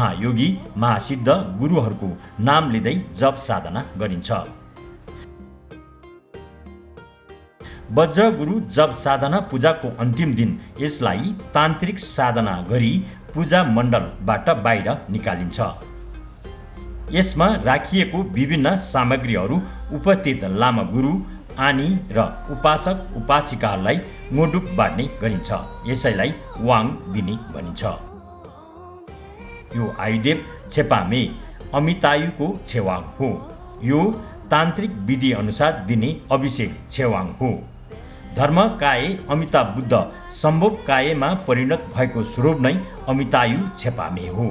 महायोगी महासिद्ध गुरुहरूको नाम लिँदै जप साधना गरिन्छ। वज्र गुरु जप साधना पूजाको अन्तिम दिन यसलाई तान्त्रिक साधना गरी पूजा मण्डलबाट बाहिर निकालिन्छ। यसमा राखिएको विभिन्न सामग्रीहरू उपस्थित लामा गुरु आनी र उपासक उपासिकाहरूलाई मोडुक बाँड्ने गरिन्छ। यसैलाई वाङ दिने भनिन्छ। यो आयुदेव छेपामे अमितायुको छेवाङ हो। यो तान्त्रिक विधि अनुसार दिने अभिषेक छेवाङ हो। धर्मकाय अमिताभ बुद्ध सम्भोगकायमा परिणत भएको स्वरूप नै अमितायु छेपामे हो।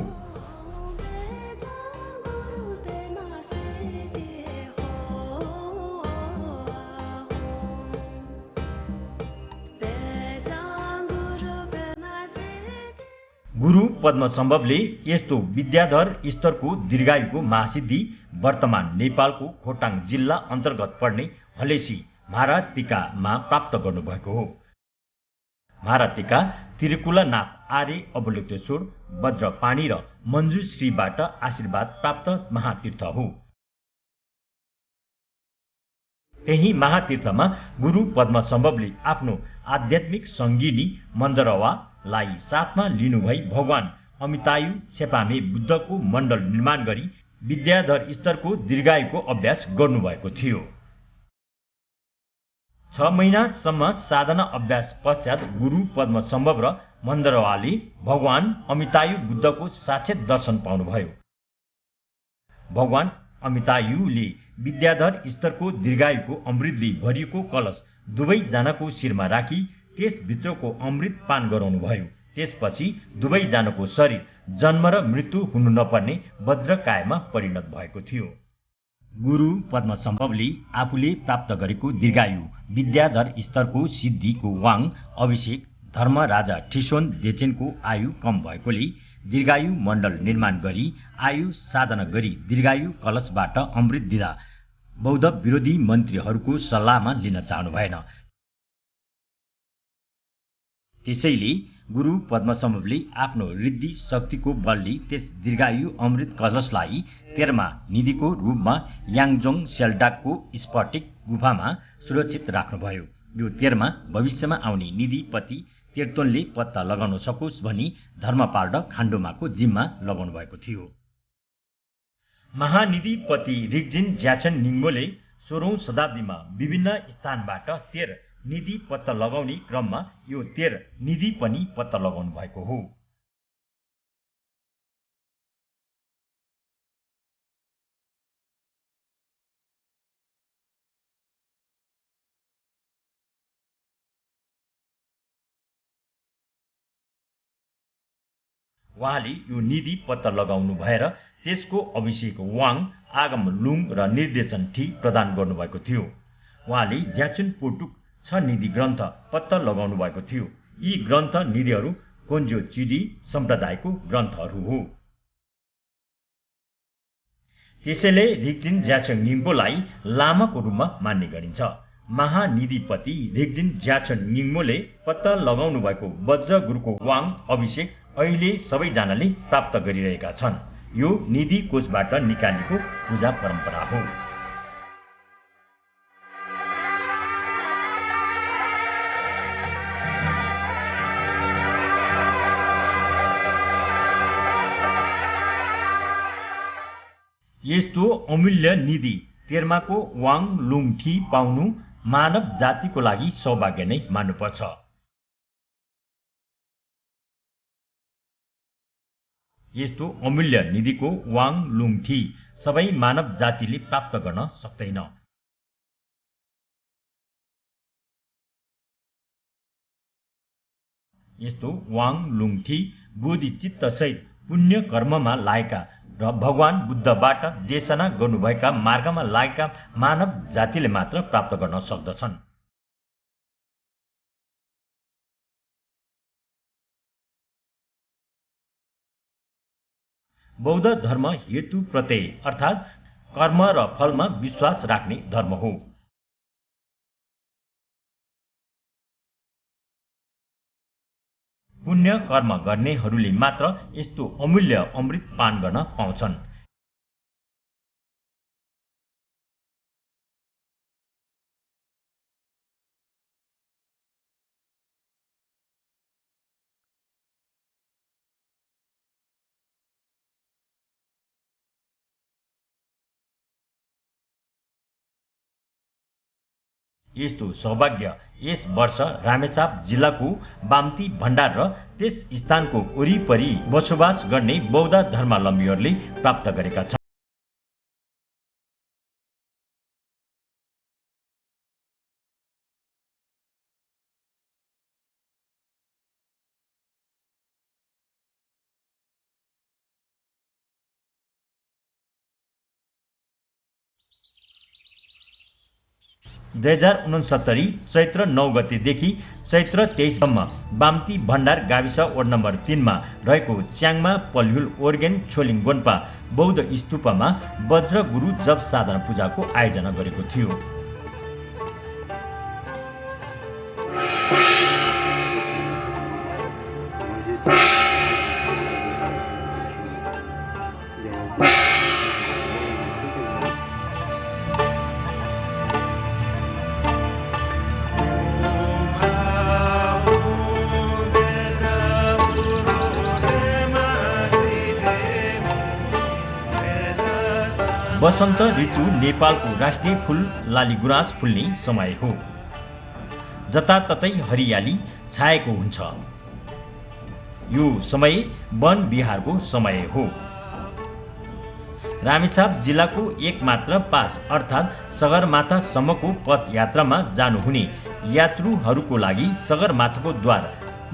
गुरु पद्मसम्भवले यस्तो विद्याधर स्तरको दीर्घायुको महासिद्धि वर्तमान नेपालको खोटाङ जिल्ला अन्तर्गत पर्ने हलेसी महारातिकामा प्राप्त गर्नुभएको हो। महारातिका तिरुकुलनाथ आर्य अवलोकेश्वर वज्रपाणी र मञ्जुश्रीबाट आशीर्वाद प्राप्त महातीर्थ हो। त्यही महातीर्थमा गुरु पद्मसम्भवले आफ्नो आध्यात्मिक सङ्गिनी मन्दरवालाई साथमा लिनुभई भगवान अमितायु छेपामे बुद्धको मण्डल निर्माण गरी विद्याधर स्तरको दीर्घायुको अभ्यास गर्नुभएको थियो। 6 महिनासम्म साधना अभ्यास पश्चात गुरु पद्मसम्भव र मन्दरवाले भगवान अमितायु बुद्धको साक्षात् दर्शन पाउनुभयो। भगवान अमितायुले विद्याधर स्तरको दीर्घायुको अमृतले भरिएको कलश दुवैजनाको शिरमा राखी त्यसभित्रको अमृत पान गराउनुभयो। त्यसपछि दुवैजनाको शरीर जन्म र मृत्यु हुनु नपर्ने वज्रकायमा परिणत भएको थियो। गुरु पद्मसम्भवले आफूले प्राप्त गरेको दीर्घायु विद्याधर स्तरको सिद्धिको वाङ अभिषेक धर्म राजा ठिसोन देचेनको आयु कम भएकोले दीर्घायु मण्डल निर्माण गरी आयु साधना गरी दीर्घायु कलशबाट अमृत दिँदा बौद्ध विरोधी मन्त्रीहरूको सल्लाहमा लिन चाहनु भएन। त्यसैले गुरु पद्मसम्भवले आफ्नो रिद्धि शक्तिको बलले त्यस दीर्घायु अमृत कलशलाई तेर्मा निधिको रूपमा याङजोङ सेल्डाकको स्फटिक गुफामा सुरक्षित राख्नुभयो। यो तेर्मा भविष्यमा आउने निधिपति तीर्थोनले पत्ता लगाउन सकोस् भनी धर्मपाल र खाण्डोमाको जिम्मा लगाउनु भएको थियो। महानिधिपति रिग्जिन ज्याछन निङ्मोले 16औं शताब्दीमा विभिन्न स्थानबाट तेर निधि पत्ता लगाउने क्रममा यो तेर निधि पनि पत्ता लगाउनु भएको हो। उहाँले यो निधि पत्ता लगाउनु भएर त्यसको अभिषेक वाङ आगम लुङ र निर्देशन ठी प्रदान गर्नुभएको थियो। उहाँले ज्याचुन पोटुक 6 निधि ग्रन्थ पत्ता लगाउनु भएको थियो। यी ग्रन्थ निधिहरू कोन्जो चिडी सम्प्रदायको ग्रन्थहरू हो। त्यसैले रिग्जिन ज्याचन निङ्मोलाई लामाको रूपमा मान्ने गरिन्छ। महानिधिपति रिग्जिन ज्याचन निङ्मोले पत्ता लगाउनु भएको वज्र गुरुको वाङ अभिषेक अहिले सबैजनाले प्राप्त गरिरहेका छन्। यो निधि कोषबाट निकालेको पूजा परम्परा हो। यस्तो अमूल्य निधि तेर्माको वाङ लुङ ठी पाउनु मानव जातिको लागि सौभाग्य नै मान्नुपर्छ। यस्तो अमूल्य निधिको वाङ लुङ ठी सबै मानव जातिले प्राप्त गर्न सक्दैन। यस्तो वाङ लुङ ठी बोधिचित्त सहित पुण्य कर्ममा लागेका र भगवान बुद्धबाट देशना गर्नुभएका मार्गमा लागेका मानव जातिले मात्र प्राप्त गर्न सक्दछन्। बौद्ध धर्म हेतु प्रत्यय अर्थात् कर्म र फलमा विश्वास राख्ने धर्म हो। पुण्य कर्म गर्नेहरूले मात्र यस्तो अमूल्य अमृत पान गर्न पाउँछन्। यस्तो सौभाग्य यस वर्ष रामेछाप जिल्लाको बाम्ती भण्डार र त्यस स्थानको वरिपरि बसोबास गर्ने बौद्ध धर्मावलम्बीहरूले प्राप्त गरेका छन्। चैत्र 9 गतेदेखि चैत्र 23सम्म बाम्ती भण्डार गाविस वडा नम्बर 3 रहेको च्याङमा पल्हुल ओर्गेन छोलिङ गोन्पा बौद्ध स्तूपमा वज्र गुरु जप साधना पूजाको आयोजना गरेको थियो। वसन्त ऋतु नेपालको राष्ट्रिय फूल लालीगुराँस फुल्ने समय हो। जताततै हरियाली छाएको हुन्छ। यो समय वन विहारको समय हो। रामेछाप जिल्लाको एकमात्र पास अर्थात् सगरमाथासम्मको पदयात्रामा जानुहुने यात्रुहरूको लागि सगरमाथाको द्वार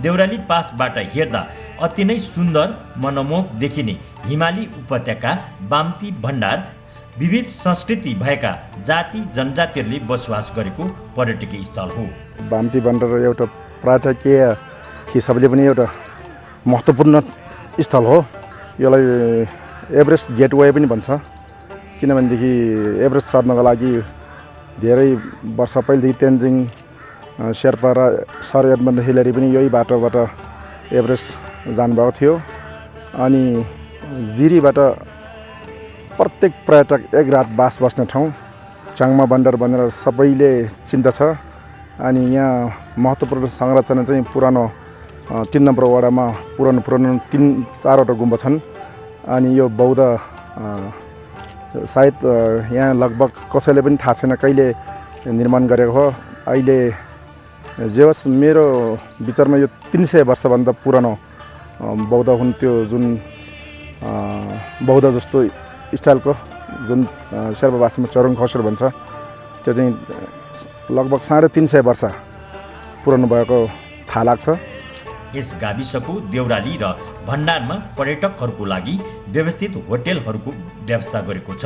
देउराली पासबाट हेर्दा अति नै सुन्दर मनमोहक देखिने हिमाली उपत्यका बाम्ती भण्डार विविध संस्कृति भएका जाति जनजातिहरूले बसोबास गरेको पर्यटकीय स्थल हो। बाम्ती भण्डार एउटा पर्यटकीय हिसाबले पनि एउटा महत्त्वपूर्ण स्थल हो। यसलाई एभरेस्ट गेटवे पनि भन्छ, किनभनेदेखि एभरेस्ट चढ्नको लागि धेरै वर्ष पहिलेदेखि तेन्जिङ शेर्पा र सर एडमन्ड हिलेरी पनि यही बाटोबाट एभरेस्ट जानुभएको थियो। अनि जिरीबाट प्रत्येक पर्यटक एक रात बास बस्ने ठाउँ च्याङमा भण्डार भनेर सबैले चिन्दछ। अनि यहाँ महत्त्वपूर्ण संरचना चाहिँ पुरानो 3 नम्बर वडामा पुरानो 3-4वटा गुम्बा छन्। अनि यो बौद्ध सायद यहाँ लगभग कसैले पनि थाहा छैन कहिले निर्माण गरेको हो। अहिले जे होस् मेरो विचारमा यो 300 वर्षभन्दा पुरानो बौद्ध हुन्। त्यो जुन बौद्ध जस्तो स्टाइलको जुन शेर्पा भाषामा चरुङ खसर भन्छ, त्यो चाहिँ लगभग 350 वर्ष पुरानो भएको थाहा लाग्छ। यस गाविसको देउराली र भण्डारमा पर्यटकहरूको लागि व्यवस्थित होटेलहरूको व्यवस्था गरेको छ।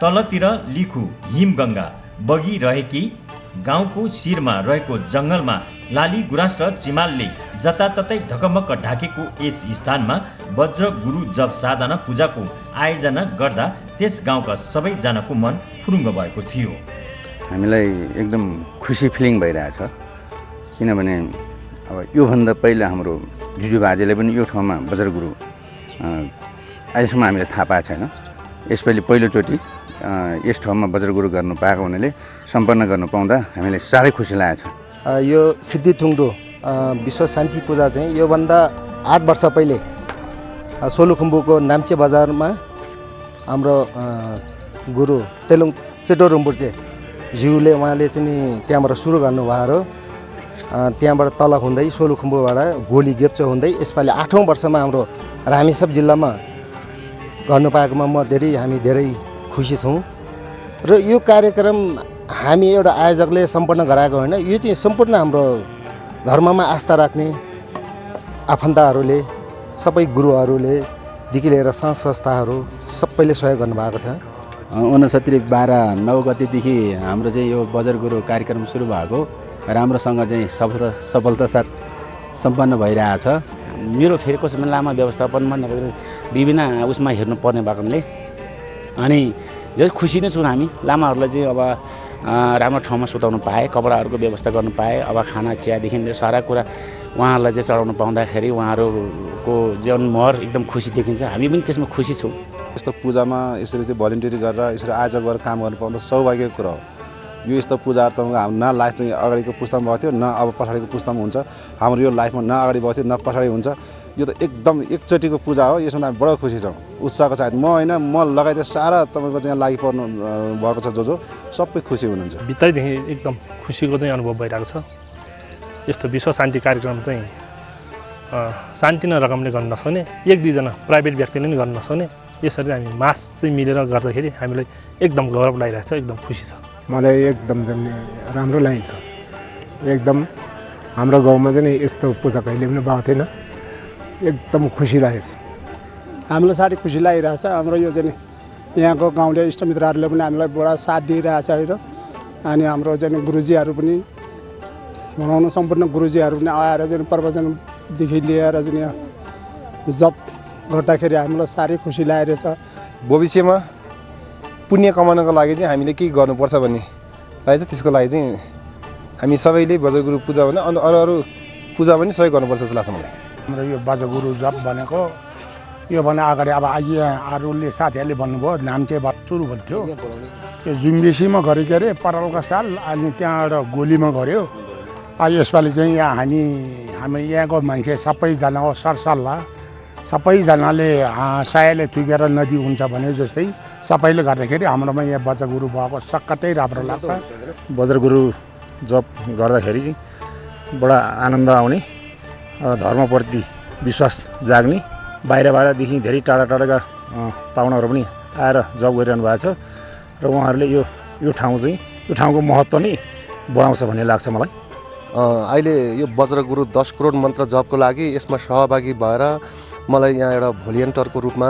तलतिर लिखु हिमगङ्गा बगिरहेकी गाउँको शिरमा रहेको जङ्गलमा लाली गुराँस र चिमालले जताततै ढकमक्क ढाकेको यस स्थानमा वज्र गुरु जप साधना पूजाको आयोजना गर्दा त्यस गाउँका सबैजनाको मन फुरुङ्ग भएको थियो। हामीलाई एकदम खुसी फिलिङ भइरहेछ, किनभने अब योभन्दा पहिला हाम्रो जुजुबाजेले पनि यो ठाउँमा वज्र गुरु अहिलेसम्म हामीले थाहा पाएको छैन। यसपालि पहिलोचोटि यस ठाउँमा वज्र गुरु गर्नु पाएको हुनाले सम्पन्न गर्नु पाउँदा हामीलाई साह्रै खुसी लागेको छ। यो सिद्धिथुङ्दो विश्व शान्ति पूजा चाहिँ योभन्दा 8 वर्ष पहिले सोलुखुम्बुको नाम्चे बजारमा हाम्रो गुरु तेलुङ चेटो रुम्बुर्चे ज्यूले उहाँले चाहिँ त्यहाँबाट सुरु गर्नुभयो। त्यहाँबाट तल हुँदै सोलुखुम्बुबाट गोली गेप्चो हुँदै यसपालि 8औं वर्षमा हाम्रो रामेछाप जिल्लामा गर्नु पाएकोमा हामी धेरै खुसी छौँ। र यो कार्यक्रम हामी एउटा आयोजकले सम्पन्न गराएको होइन, यो चाहिँ सम्पूर्ण हाम्रो धर्ममा आस्था राख्ने आफन्तहरूले सबै गुरुहरूले देखि लिएर संघ संस्थाहरू सबैले सहयोग गर्नुभएको छ। 29/12/9 गतेदेखि हाम्रो चाहिँ यो वज्र गुरु कार्यक्रम सुरु भएको राम्रोसँग चाहिँ सफलता साथ सम्पन्न भइरहेछ। मेरो फेरि कसैमा लामा व्यवस्थापनमा विभिन्न उसमा हेर्नुपर्ने भएकोले अनि धेरै खुसी नै छौँ हामी लामाहरूलाई चाहिँ। अब राम्रो ठाउँमा सुताउनु पाएँ, कपडाहरूको व्यवस्था गर्नु पाएँ। अब खाना चियादेखि लिएर सारा कुरा उहाँहरूलाई चाहिँ चढाउनु पाउँदाखेरि उहाँहरूको जीवनभर एकदम खुसी देखिन्छ। हामी पनि त्यसमा खुसी छौँ। यस्तो पूजामा यसरी चाहिँ भलिन्टियरिङ गरेर यसरी आयोजक गरेर काम गर्नु पाउँदा सौभाग्यको कुरा हो। यो यस्तो पूजा त न लाइफ चाहिँ अगाडिको पुस्तामा भएको थियो, न अब पछाडिको पुस्तामा हुन्छ। हाम्रो यो लाइफमा न अगाडि भएको थियो, न पछाडि हुन्छ। यो त एकदम एकचोटिको पूजा हो। यसमा हामी बडो खुसी छौँ, उत्साहको साथ। म होइन, म लगायत सारा तपाईँको चाहिँ लागि पर्नु भएको छ जो सबै खुसी हुनुहुन्छ। भित्रैदेखि एकदम खुसीको चाहिँ अनुभव भइरहेको छ। यस्तो विश्व शान्ति कार्यक्रम चाहिँ शान्ति न रकमले गर्न नसक्ने, एक दुईजना प्राइभेट व्यक्तिले पनि गर्न नसक्ने, यसरी हामी मास चाहिँ मिलेर गर्दाखेरि हामीलाई एकदम गौरव लागिरहेको छ, एकदम खुसी छ। मलाई एकदम राम्रो लागेको छ। एकदम हाम्रो गाउँमा चाहिँ यस्तो पूजा कहिले पनि भएको थिएन। एकदम खुसी लागेको छ। हामीलाई साह्रै खुसी लागिरहेछ। हाम्रो यो चाहिँ यहाँको गाउँले इष्टमित्रहरूले पनि हामीलाई बडा साथ दिइरहेछ होइन। अनि हाम्रो चाहिँ गुरुजीहरू पनि भनौँ न, सम्पूर्ण गुरुजीहरू पनि आएर चाहिँ प्रवचनदेखि लिएर चाहिँ यहाँ जप गर्दाखेरि हामीलाई साह्रै खुसी लागिरहेछ। भविष्यमा पुण्य कमाउनको लागि चाहिँ हामीले के गर्नुपर्छ भन्ने लागि चाहिँ त्यसको लागि चाहिँ हामी सबैले बज्रगुरु पूजा भने अरू पूजा पनि सबै गर्नुपर्छ जस्तो लाग्छ मलाई। हाम्रो यो बज्रगुरु जप भनेको यो भने अगाडि अब अरूले साथीहरूले भन्नुभयो नाम्चेबाट सुरु भन्थ्यो। यो जुम्बेसीमा गरेको अरे परालका साल, अनि त्यहाँबाट गोलीमा गऱ्यो। यसपालि चाहिँ यहाँ हामी यहाँको मान्छे सबैजना हो सरसल्लाह, सबैजनाले सायाले थुकेर नदी हुन्छ भने जस्तै सबैले गर्दाखेरि हाम्रोमा यहाँ बज्रगुरु भएको सक्कतै राम्रो लाग्छ। बज्रगुरु जप गर्दाखेरि चाहिँ बडा आनन्द आउने, धर्मप्रति विश्वास जाग्ने, बाहिरदेखि धेरै टाढा टाढाका पाहुनाहरू पनि आएर जप गरिरहनु भएको छ। र उहाँहरूले यो ठाउँ चाहिँ यो ठाउँको महत्त्व नै बढाउँछ भन्ने लाग्छ मलाई। अहिले यो बज्रगुरु 10 करोड मन्त्र जपको लागि यसमा सहभागी भएर मलाई यहाँ एउटा भोलिन्टियरको रूपमा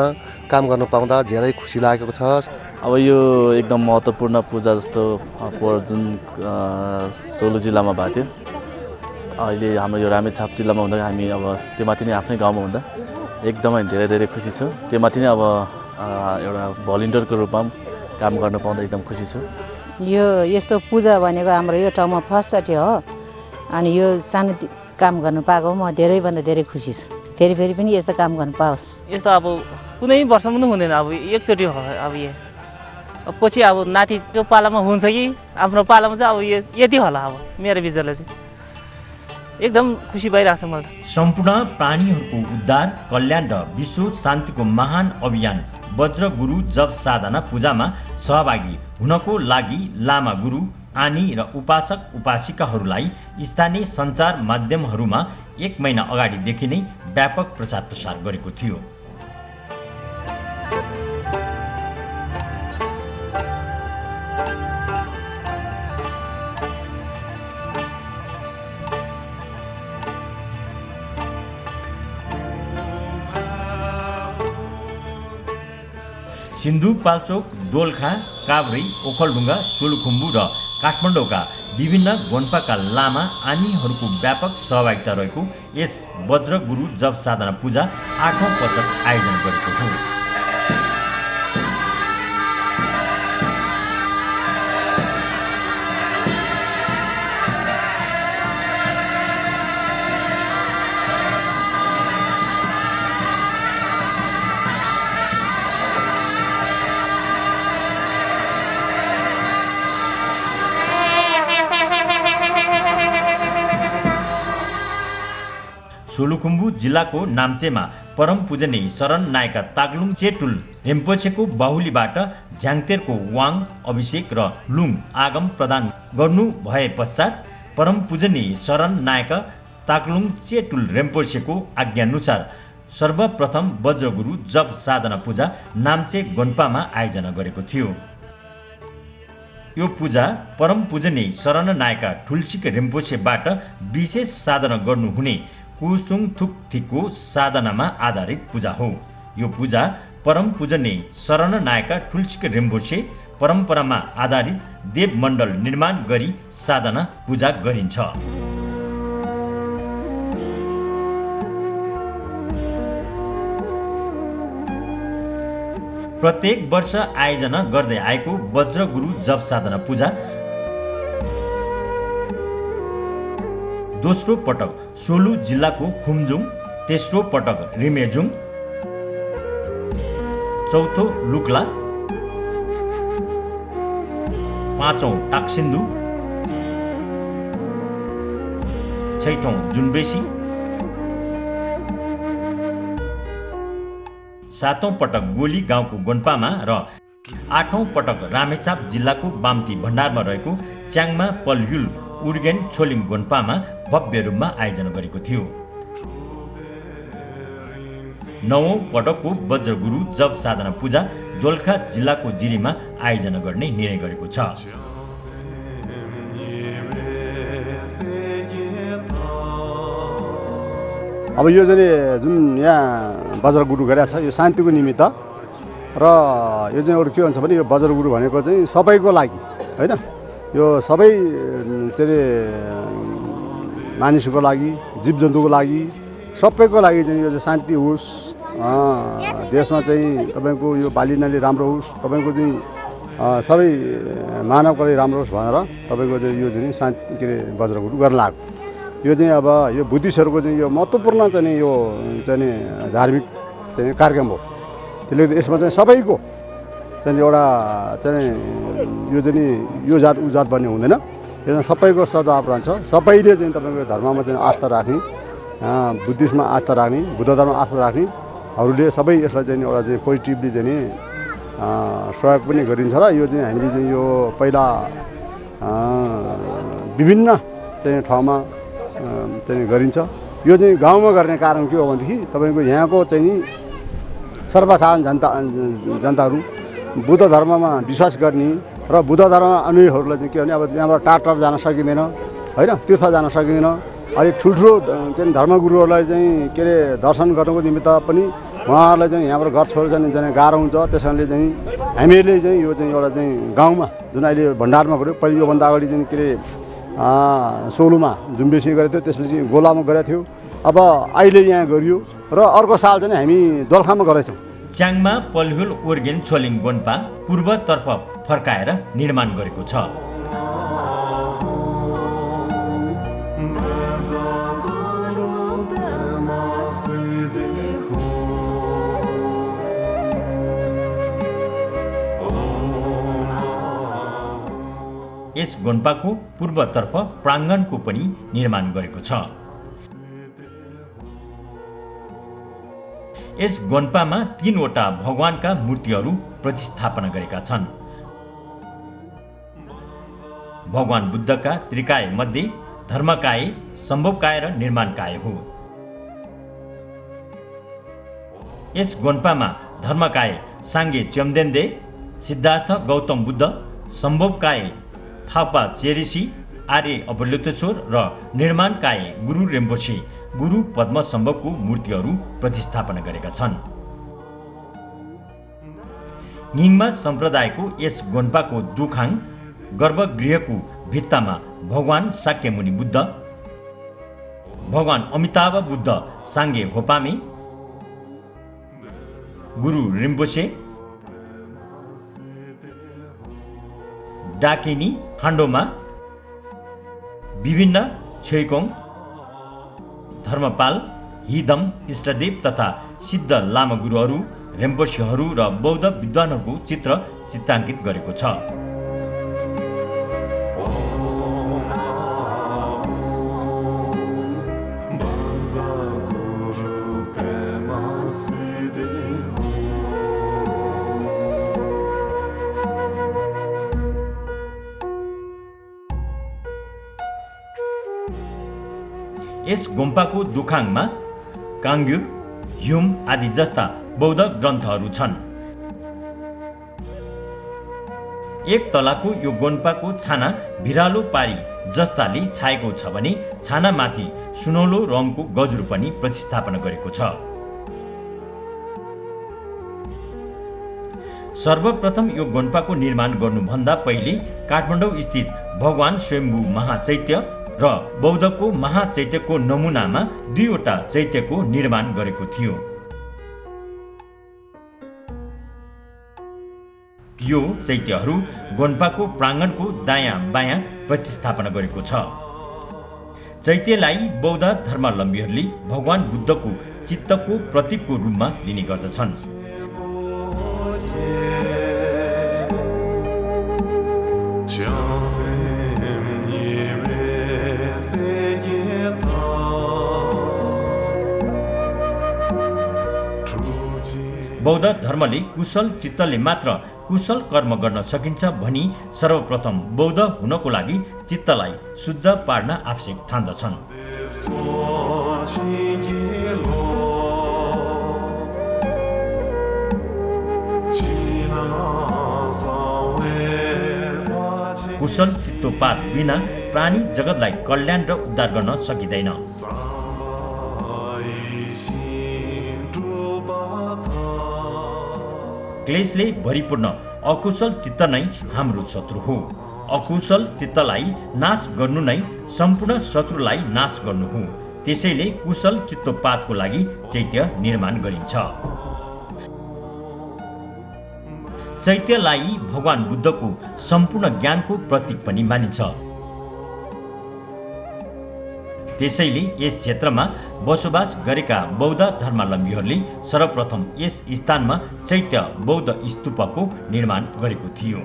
काम गर्नु पाउँदा धेरै खुसी लागेको छ। अब यो एकदम महत्त्वपूर्ण पूजा जस्तो जुन सोलु जिल्लामा भएको थियो, अहिले हाम्रो यो रामेछाप जिल्लामा हुँदा हामी अब त्यो माथि नै आफ्नै गाउँमा हुँदा एकदमै धेरै धेरै खुसी छु। त्यो माथि नै अब एउटा भलिन्टियरको रूपमा काम गर्न पाउँदा एकदम खुसी छु। यो यस्तो पूजा भनेको हाम्रो यो ठाउँमा फर्स्टचोटि हो। अनि यो सानो काम गर्नु पाएको म धेरैभन्दा धेरै खुसी छु। फेरि पनि यस्तो काम गर्नु पाओस्। यस्तो अब कुनै वर्ष पनि हुँदैन, अब एकचोटि हो। अब यो पछि अब नातिको पालामा हुन्छ कि आफ्नो पालामा चाहिँ अब यो यति होला। अब मेरो विचारले चाहिँ एकदम खुसी भइरहेको छ मलाई। सम्पूर्ण प्राणीहरूको उद्धार, कल्याण र विश्व शान्तिको महान अभियान बज्रगुरु जप साधना पूजामा सहभागी हुनको लागि लामा गुरु, आनी र उपासक उपासिकाहरूलाई स्थानीय सञ्चार माध्यमहरूमा 1 महिना अगाडिदेखि नै व्यापक प्रचार प्रसार गरेको थियो। सिन्धुपाल्चोक, दोलखा, काभ्रे, ओखलढुङ्गा, सोलुखुम्बु र काठमाडौँका विभिन्न गोन्पाका लामा आनीहरूको व्यापक सहभागिता रहेको यस बज्रगुरु जप साधना पूजा 8औं पटक आयोजना गरेको हो। सोलुखुम्बु जिल्लाको नाम्चेमा परम पूजनीय शरण नायका ताक्लुङ चेटुल रिम्पोछेको बाहुलीबाट झ्याङतेरको वाङ अभिषेक र लुङ आगम प्रदान गर्नु भए पश्चात परम पूजनीय शरण नायका ताक्लुङ चेटुल रिम्पोछेको आज्ञानुसार सर्वप्रथम बज्रगुरु जप साधना पूजा नाम्चे गोन्पामा आयोजना गरेको थियो। यो पूजा परम पूजनीय शरण नायका ठुल्सिक रिम्पोछेबाट विशेष साधना गर्नुहुने कुसुङथुक्थीको साधनामा आधारित पूजा हो। यो पूजा परम पूजनीय शरण नायका ठुल्सिक रिम्पोछे परम्परामा आधारित देव मण्डल निर्माण गरी साधना पूजा गरिन्छ। प्रत्येक वर्ष आयोजना गर्दै आएको बज्रगुरु जप साधना पूजा दोस्रो पटक सोलु जिल्लाको खुम्जुङ, तेस्रो पटक रिमेजुङ, चौथो लुक्ला, पाँचौं टाक्सिन्दु, छैठौं जुनबेसी, सातौं पटक गोली गाउँको गोन्पामा र आठौं पटक रामेछाप जिल्लाको बाम्ती भण्डारमा रहेको च्याङमा पलह्युल उर्गेन छोलिङ गोन्पामा भव्य रूपमा आयोजना गरेको थियो। नवौं पटकको वज्रगुरु जप साधना पूजा दोलखा जिल्लाको जिरीमा आयोजना गर्ने निर्णय गरेको छ। अब यो चाहिँ जुन यहाँ वज्रगुरु गरेको छ यो शान्तिको निमित्त र यो चाहिँ एउटा के भन्छ भने यो वज्रगुरु भनेको चाहिँ सबैको लागि होइन, यो सबै चाहिँ मानिसको लागि, जीव जन्तुको लागि, सबैको लागि चाहिँ यो चाहिँ शान्ति होस्, देशमा चाहिँ तपाईँको यो बालीनाली राम्रो होस्, तपाईँको चाहिँ सबै मानवको लागि राम्रो होस् भनेर तपाईँको चाहिँ यो चाहिँ शान्ति के अरे वज्रगुरु गर्न लाग्यो। यो चाहिँ अब यो बुद्धिस्टहरूको चाहिँ यो महत्त्वपूर्ण चाहिँ यो चाहिँ धार्मिक चाहिँ कार्यक्रम हो। त्यसले गर्दा यसमा चाहिँ सबैको चाहिँ एउटा चाहिँ यो चाहिँ यो जात ऊ जात भन्ने हुँदैन, यसमा सबैको सद्भाव रहन्छ। सबैले चाहिँ तपाईँको धर्ममा चाहिँ आस्था राख्ने, बुद्धिस्टमा आस्था राख्ने, बुद्ध धर्ममा आस्था राख्नेहरूले सबै यसलाई चाहिँ एउटा चाहिँ पोजिटिभली चाहिँ सहयोग पनि गरिन्छ र यो चाहिँ हामीले चाहिँ यो पहिला विभिन्न चाहिँ ठाउँमा चाहिँ गरिन्छ। यो चाहिँ गाउँमा गर्ने कारण के हो भनेदेखि तपाईँको यहाँको चाहिँ सर्वसाधारण जनताहरू बुद्ध धर्ममा विश्वास गर्ने र बुद्ध धर्म अनुयायीहरूलाई चाहिँ के भने अब यहाँबाट टाढा जान सकिँदैन होइन, तीर्थ जान सकिँदैन। अलिक ठुल्ठुलो चाहिँ धर्मगुरुहरूलाई चाहिँ के अरे दर्शन गर्नुको निमित्त पनि उहाँहरूलाई चाहिँ यहाँबाट घर छोडेर जाने गाह्रो हुन्छ। त्यस कारणले चाहिँ हामीहरूले चाहिँ यो चाहिँ एउटा चाहिँ गाउँमा जुन अहिले भण्डारमा गऱ्यो, पहिले योभन्दा अगाडि चाहिँ के अरे सोलुमा जुम्बेसी गरेको थियो, त्यसपछि गोलामा गरेको थियो, अब अहिले यहाँ गरियो र अर्को साल चाहिँ हामी दोलखामा गरेछौँ। च्याङमा पलह्युल उर्गेन छोलिङ गोन्पा पूर्वतर्फ फर्काएर निर्माण गरेको छ। यस गोन्पाको पूर्वतर्फ प्राङ्गणको पनि निर्माण गरेको छ। यस गोन्पामा 3 वटा भगवानका मूर्तिहरू प्रतिस्थापना गरेका छन्। भगवान बुद्धका त्रिकाय मध्ये धर्मकाय, सम्भवकाय र निर्माणकाय हो। यस गोन्पामा धर्मकाय साङ्गे च्यमदेन्दे, सिद्धार्थ गौतम बुद्ध, सम्भवकाय थापा चेरिसी, आर्य अवल्योतेश्वर र निर्माणकाय गुरु रिम्पोछे, गुरु पद्मसम्भवको मूर्तिहरू प्रतिस्थापना गरेका छन्। ङिङमा सम्प्रदायको यस गोन्पाको दुखाङ गर्भगृहको भित्तामा भगवान शाक्यमुनि बुद्ध, भगवान अमिताभ बुद्ध साङ्गे होपामे, गुरु रिम्पोछे, डाकिनी खान्डोमा, विभिन्न छोइकोङ, धर्मपाल, हिदम इष्टदेव तथा सिद्ध लामा गुरुहरू, रिम्पोछेहरू र बौद्ध विद्वानहरूको चित्र चित्राङ्कित गरेको छ। यस गुम्पाको दुखाङमा काङ्ग्युर, ह्युम आदि जस्ता बौद्ध ग्रन्थहरू छन्। एक तलाको यो गोन्पाको छाना भिरालो पारी जस्ताले छाएको छ भने छानामाथि सुनौलो रङको गजुर पनि प्रतिस्थापना गरेको छ। सर्वप्रथम यो गोन्पाको निर्माण गर्नुभन्दा पहिले काठमाडौँ स्थित भगवान स्वयम्भू महाचैत्य र बौद्धको महाचैत्यको नमुनामा 2 वटा चैत्यको निर्माण गरेको थियो। यो चैत्यहरू गोन्पाको प्राङ्गणको दायाँ बायाँ प्रतिस्थापना गरेको छ। चैत्यलाई बौद्ध धर्मावलम्बीहरूले भगवान बुद्धको चित्तको प्रतीकको रूपमा लिने गर्दछन्। बौद्ध धर्मले कुशल चित्तले मात्र कुशल कर्म गर्न सकिन्छ भनी सर्वप्रथम बौद्ध हुनको लागि चित्तलाई शुद्ध पार्न आवश्यक ठान्दछन्। कुशल चित्तोपात बिना प्राणी जगतलाई कल्याण र उद्धार गर्न सकिँदैन। क्लेशले भरिपूर्ण अकुशल चित्त नै हाम्रो शत्रु हो। अकुशल चित्तलाई नाश गर्नु नै सम्पूर्ण शत्रुलाई नाश गर्नु हो। त्यसैले कुशल चित्तोपातको लागि चैत्य निर्माण गरिन्छ। चैत्यलाई भगवान बुद्धको सम्पूर्ण ज्ञानको प्रतीक पनि मानिन्छ। त्यसैले यस क्षेत्रमा बसोबास गरेका बौद्ध धर्मावलम्बीहरूले सर्वप्रथम यस स्थानमा चैत्य बौद्ध स्तूपको निर्माण गरेको थियो।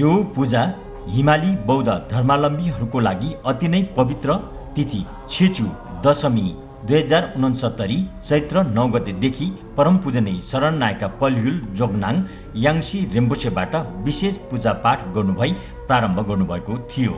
यो पूजा हिमाली बौद्ध धर्मावलम्बीहरूको लागि अति नै पवित्र तिथि छेचु दशमी 2069 चैत्र 9 गतेदेखि परम पूजनीय शरण नायका पल्युल जोगनाङ याङ्सी रिम्पोछेबाट विशेष पूजापाठ गर्नुभई प्रारम्भ गर्नुभएको थियो।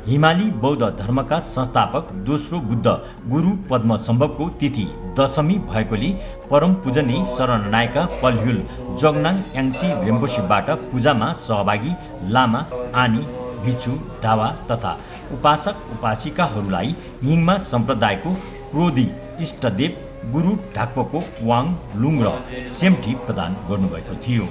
हिमाली बौद्ध धर्मका संस्थापक दोस्रो बुद्ध गुरु पद्मसम्भवको तिथि दशमी भएकोले परम पूजनीय शरण नायका पल्युल जोगनाङ याङ्सी रिम्पोछेबाट पूजामा सहभागी लामा, आनी, भिक्षु, ढावा तथा उपासक उपासिकाहरूलाई यिङमा सम्प्रदायको क्रोधी इष्टदेव गुरु ढाक्पोको वाङ लुङ र सेम्ठी प्रदान गर्नुभएको थियो।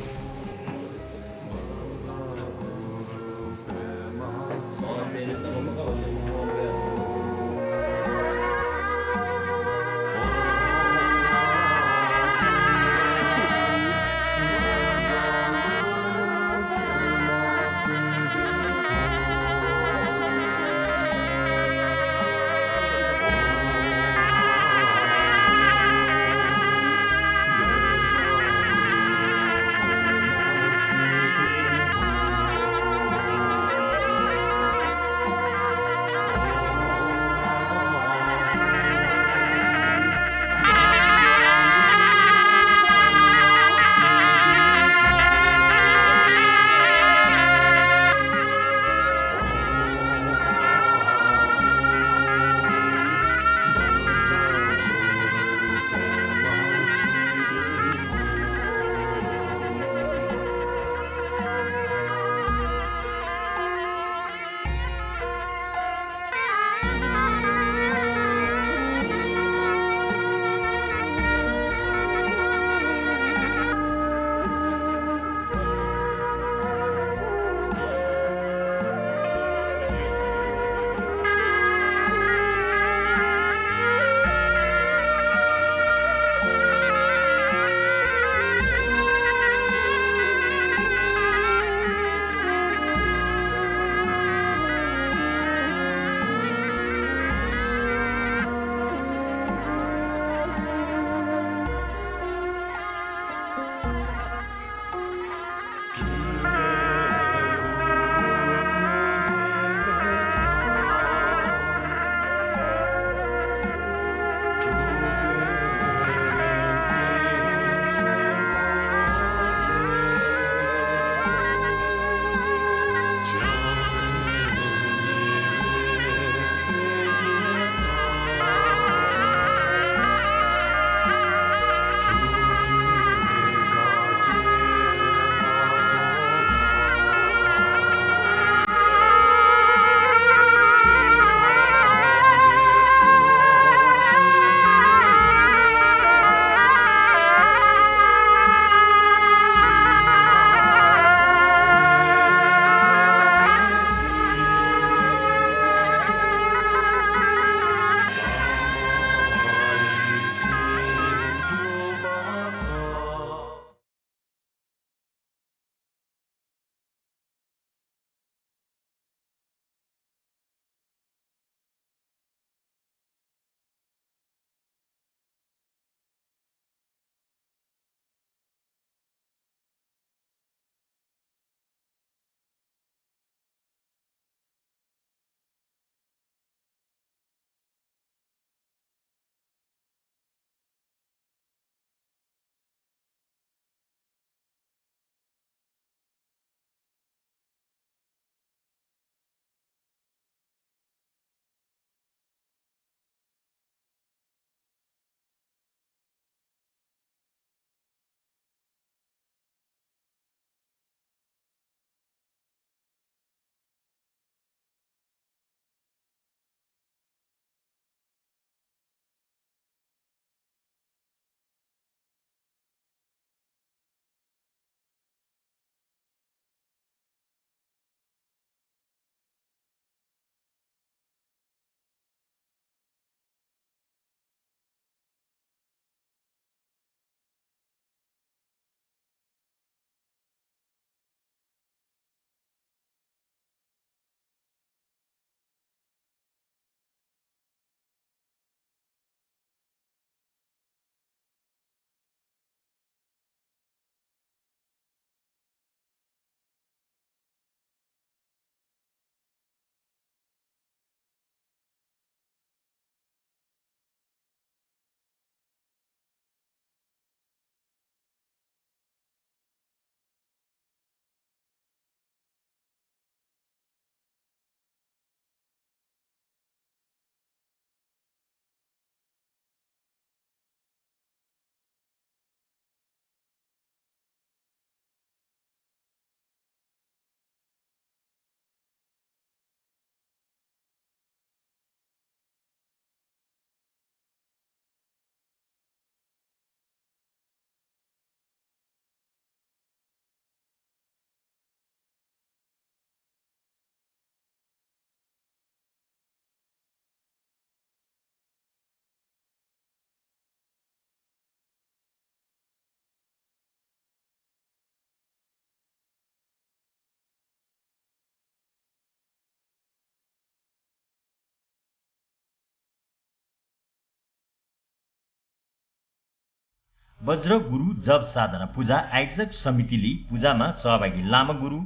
वज्र गुरु जप साधना पूजा आयोजक समितिले पूजामा सहभागी लामा गुरु,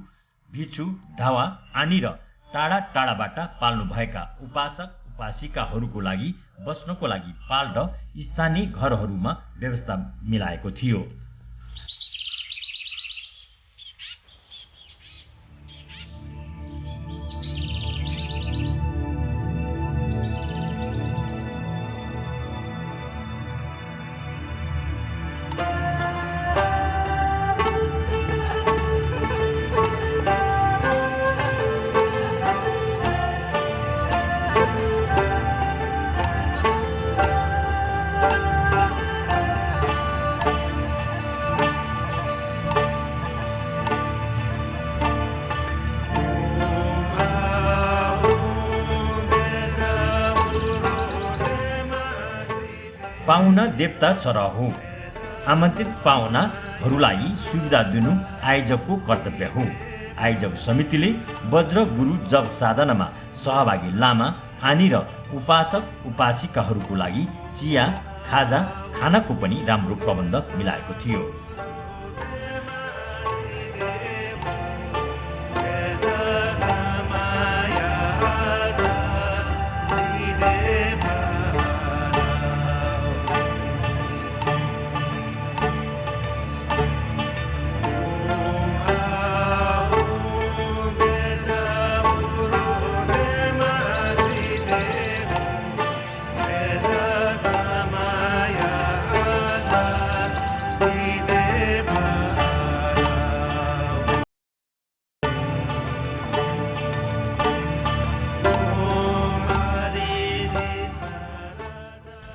भिक्षु, ढावा, आनी र टाढा टाढाबाट पाल्नुभएका उपासक उपासिकाहरूको लागि बस्नको लागि पाल र स्थानीय घरहरूमा व्यवस्था मिलाएको थियो। पाहुना देवता सरह हो। आमन्त्रित पाहुनाहरूलाई सुविधा दिनु आयोजकको कर्तव्य हो। आयोजक समितिले वज्र गुरु जप साधनामा सहभागी लामा, आनी र उपासक उपासिकाहरूको लागि चिया, खाजा, खानाको पनि राम्रो प्रबन्ध मिलाएको थियो।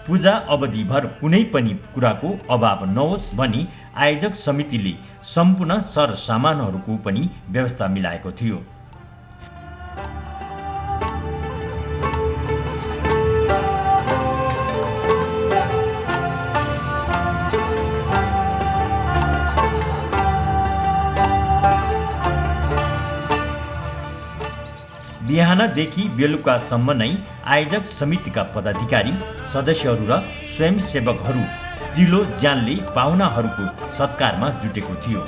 पूजा अवधिभर कुनै पनि कुराको अभाव नहोस् भनी आयोजक समितिले सम्पूर्ण सरसामानहरूको पनि व्यवस्था मिलाएको थियो। बिहानदेखि बेलुकासम्म नै आयोजक समितिका पदाधिकारी, सदस्यहरू र स्वयंसेवकहरू दिलो ज्यानले पाहुनाहरूको सत्कारमा जुटेको थियो।